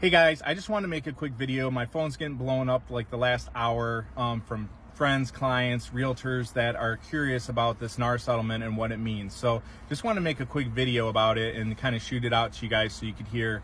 Hey guys, I just wanted to make a quick video. My phone's getting blown up like the last hour from friends, clients, realtors that are curious about this NAR settlement and what it means. So just want to make a quick video about it and kind of shoot it out to you guys so you could hear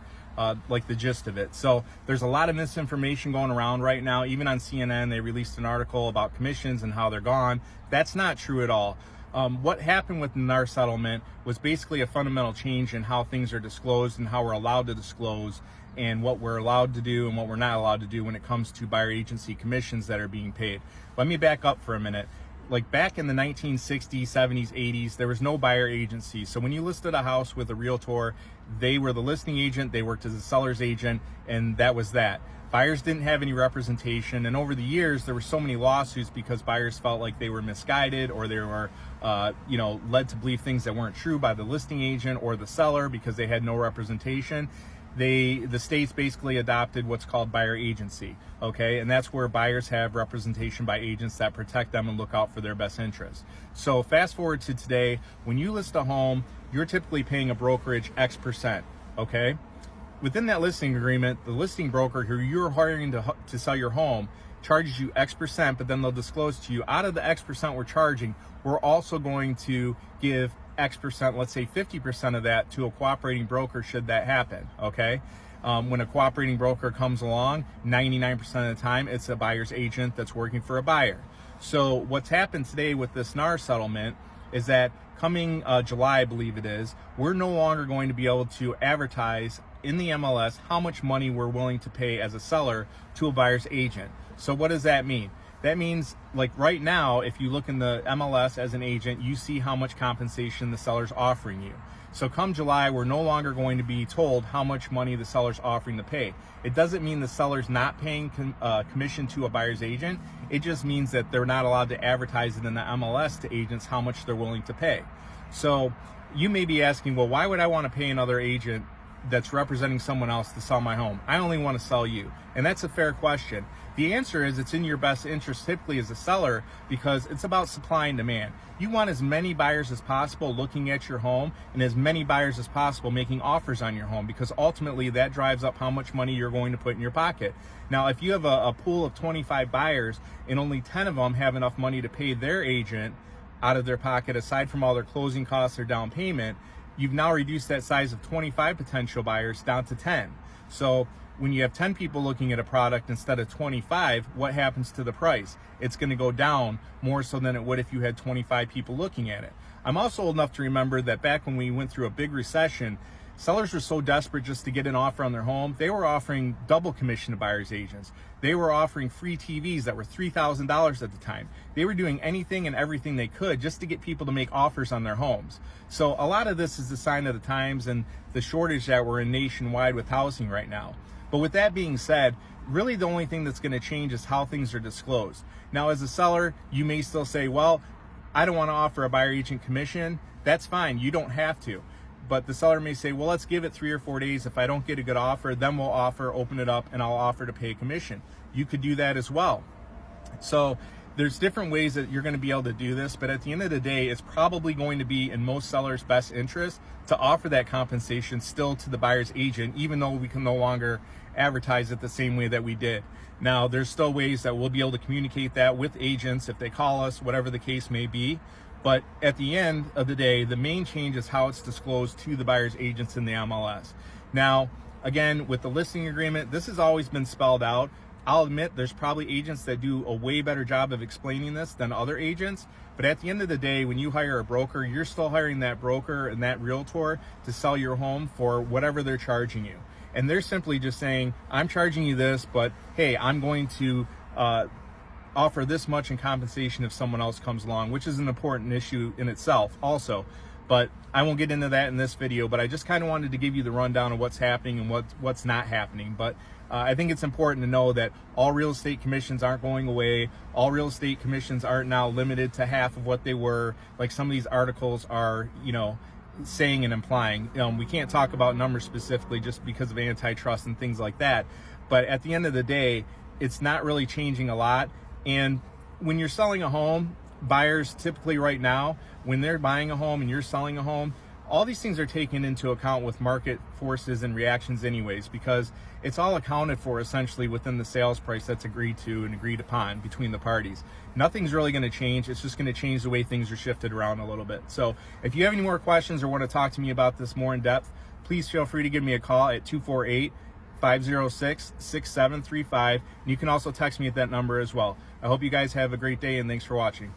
like the gist of it. So there's a lot of misinformation going around right now. Even on CNN, they released an article about commissions and how they're gone. That's not true at all. What happened with the NAR settlement was basically a fundamental change in how things are disclosed and how we're allowed to disclose and what we're allowed to do and what we're not allowed to do when it comes to buyer agency commissions that are being paid. Let me back up for a minute. Like back in the 1960s, 70s, 80s, there was no buyer agency. So when you listed a house with a realtor, they were the listing agent, they worked as a seller's agent, and that was that. Buyers didn't have any representation, and over the years there were so many lawsuits because buyers felt like they were misguided or they were led to believe things that weren't true by the listing agent or the seller because they had no representation. The states basically adopted what's called buyer agency, okay? And that's where buyers have representation by agents that protect them and look out for their best interests. So fast forward to today, when you list a home, you're typically paying a brokerage X percent, okay? Within that listing agreement, the listing broker who you're hiring to sell your home charges you X percent, but then they'll disclose to you, out of the X percent we're charging, we're also going to give X percent, let's say 50% of that, to a cooperating broker should that happen, okay? When a cooperating broker comes along, 99% of the time, it's a buyer's agent that's working for a buyer. So what's happened today with this NAR settlement is that coming July, I believe it is, we're no longer going to be able to advertise in the MLS how much money we're willing to pay as a seller to a buyer's agent. So what does that mean? That means, like right now, if you look in the MLS as an agent, you see how much compensation the seller's offering you. So come July, we're no longer going to be told how much money the seller's offering to pay. It doesn't mean the seller's not paying commission to a buyer's agent. It just means that they're not allowed to advertise it in the MLS to agents how much they're willing to pay. So you may be asking, well, why would I want to pay another agent that's representing someone else to sell my home? I only want to sell you. And that's a fair question. The answer is it's in your best interest typically as a seller because it's about supply and demand. You want as many buyers as possible looking at your home and as many buyers as possible making offers on your home because ultimately that drives up how much money you're going to put in your pocket. Now, if you have a pool of 25 buyers and only 10 of them have enough money to pay their agent out of their pocket, aside from all their closing costs or down payment, you've now reduced that size of 25 potential buyers down to 10. So when you have 10 people looking at a product instead of 25, what happens to the price? It's going to go down more so than it would if you had 25 people looking at it. I'm also old enough to remember that back when we went through a big recession, sellers were so desperate just to get an offer on their home, they were offering double commission to buyer's agents. They were offering free TVs that were $3,000 at the time. They were doing anything and everything they could just to get people to make offers on their homes. So a lot of this is a sign of the times and the shortage that we're in nationwide with housing right now. But with that being said, really the only thing that's going to change is how things are disclosed. Now, as a seller, you may still say, well, I don't want to offer a buyer agent commission. That's fine. You don't have to. But the seller may say, well, let's give it 3 or 4 days. If I don't get a good offer, then we'll open it up, and I'll offer to pay a commission. You could do that as well. So there's different ways that you're going to be able to do this, but at the end of the day, it's probably going to be in most sellers' best interest to offer that compensation still to the buyer's agent, even though we can no longer advertise it the same way that we did. Now, there's still ways that we'll be able to communicate that with agents if they call us, whatever the case may be. But at the end of the day, the main change is how it's disclosed to the buyer's agents in the MLS. Now, again, with the listing agreement, this has always been spelled out. I'll admit there's probably agents that do a way better job of explaining this than other agents. But at the end of the day, when you hire a broker, you're still hiring that broker and that realtor to sell your home for whatever they're charging you. And they're simply just saying, I'm charging you this, but hey, I'm going to offer this much in compensation if someone else comes along, which is an important issue in itself also. But I won't get into that in this video, but I just kind of wanted to give you the rundown of what's happening and what's not happening. But I think it's important to know that all real estate commissions aren't going away. All real estate commissions aren't now limited to half of what they were, like some of these articles are, saying and implying. We can't talk about numbers specifically just because of antitrust and things like that. But at the end of the day, it's not really changing a lot. And when you're selling a home, buyers typically right now, when they're buying a home and you're selling a home, all these things are taken into account with market forces and reactions anyways, because it's all accounted for essentially within the sales price that's agreed to and agreed upon between the parties. Nothing's really going to change. It's just going to change the way things are shifted around a little bit. So if you have any more questions or want to talk to me about this more in depth, please feel free to give me a call at 248-506-6735. And you can also text me at that number as well. I hope you guys have a great day, and thanks for watching.